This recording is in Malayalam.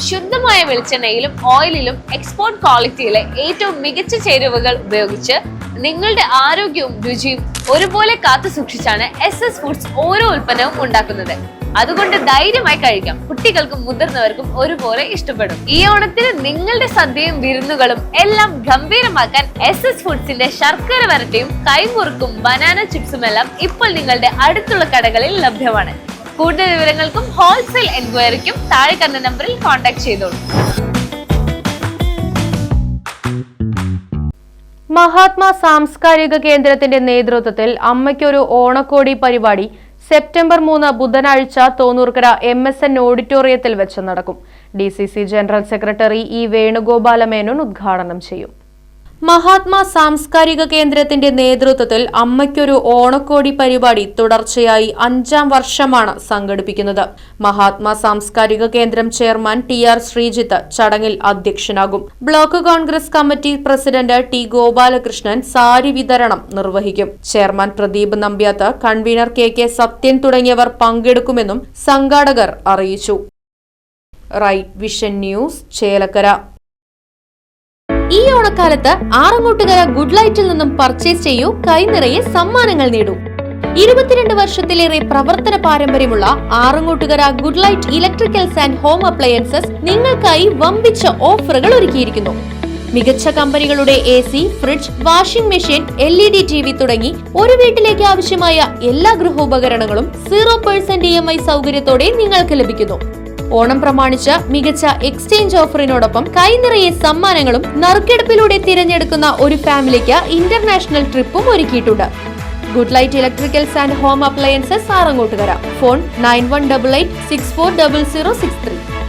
ശുദ്ധമായ വെളിച്ചെണ്ണയിലും ഓയിലിലും എക്സ്പോർട്ട് ക്വാളിറ്റിയിലെ ഏറ്റവും മികച്ച ചേരുവകൾ ഉപയോഗിച്ച് നിങ്ങളുടെ ആരോഗ്യവും രുചിയും ഒരുപോലെ കാത്തു സൂക്ഷിച്ചാണ് SS ഫുഡ്സ് ഓരോ ഉൽപ്പന്നവും ഉണ്ടാക്കുന്നത്. അതുകൊണ്ട് ധൈര്യമായി കഴിക്കാം. കുട്ടികൾക്കും മുതിർന്നവർക്കും ഒരുപോലെ ഇഷ്ടപ്പെടും. ഈ ഓണത്തിന് നിങ്ങളുടെ സദ്യയും വിരുന്നുകളും എല്ലാം ഗംഭീരമാക്കാൻ SS ഫുഡ്സിന്റെ ശർക്കര വരട്ടിയും കൈമുറുക്കും ബനാന ചിപ്സും എല്ലാം ഇപ്പോൾ നിങ്ങളുടെ അടുത്തുള്ള കടകളിൽ ലഭ്യമാണ്. കൂടുതൽ വിവരങ്ങൾക്കും ഹോൾസെയിൽ എൻക്വയറിക്കും താഴെ കണ്ട നമ്പറിൽ കോൺടാക്ട് ചെയ്തോളൂ. മഹാത്മാ സാംസ്കാരിക കേന്ദ്രത്തിന്റെ നേതൃത്വത്തിൽ അമ്മയ്ക്കൊരു ഓണക്കോടി പരിപാടി സെപ്റ്റംബർ 3 ബുധനാഴ്ച തോന്നൂർക്കര MSN ഓഡിറ്റോറിയത്തിൽ വെച്ച് നടക്കും. DCC general secretary E. Venugopala Menon ഉദ്ഘാടനം ചെയ്യും. മഹാത്മാ സാംസ്കാരിക കേന്ദ്രത്തിന്റെ നേതൃത്വത്തിൽ അമ്മയ്ക്കൊരു ഓണക്കോടി പരിപാടി തുടർച്ചയായി 5ാം വർഷമാണ് സംഘടിപ്പിക്കുന്നത്. മഹാത്മാ സാംസ്കാരിക കേന്ദ്രം ചെയർമാൻ TR ശ്രീജിത്ത് ചടങ്ങിൽ അധ്യക്ഷനാകും. Block Congress committee president T. Gopalakrishnan sari വിതരണം നിർവഹിക്കും. Chairman Pradeep Nambiath, convener KK Sathyan തുടങ്ങിയവർ പങ്കെടുക്കുമെന്നും സംഘാടകർ അറിയിച്ചു. Right vision news, Chelakkara. ഈ ഓണക്കാലത്ത് ആറങ്ങോട്ടുകര ഗുഡ് ലൈറ്റിൽ നിന്നും പർച്ചേസ് ചെയ്യൂ, കൈനിറയെ സമ്മാനങ്ങൾ നേടൂ. 22 വർഷത്തിലേറെ പ്രവർത്തന പാരമ്പര്യമുള്ള Arangottukara good light electricals and home appliances നിങ്ങൾക്കായി വമ്പിച്ച ഓഫറുകൾ ഒരുക്കിയിരിക്കുന്നു. മികച്ച കമ്പനികളുടെ AC, fridge, washing machine, LED TV തുടങ്ങി ഒരു വീട്ടിലേക്ക് ആവശ്യമായ എല്ലാ ഗൃഹോപകരണങ്ങളും 0% EMI സൗകര്യത്തോടെ നിങ്ങൾക്ക് ലഭിക്കുന്നു. ഓണം പ്രമാണിച്ച് മികച്ച എക്സ്ചേഞ്ച് ഓഫറിനോടൊപ്പം കൈനിറയെ സമ്മാനങ്ങളും നറുക്കെടുപ്പിലൂടെ തിരഞ്ഞെടുക്കുന്ന ഒരു ഫാമിലിക്ക് ഇന്റർനാഷണൽ ട്രിപ്പും ഒരുക്കിയിട്ടുണ്ട്. Good light electricals and home appliances Arangottukara. Phone 9188640063.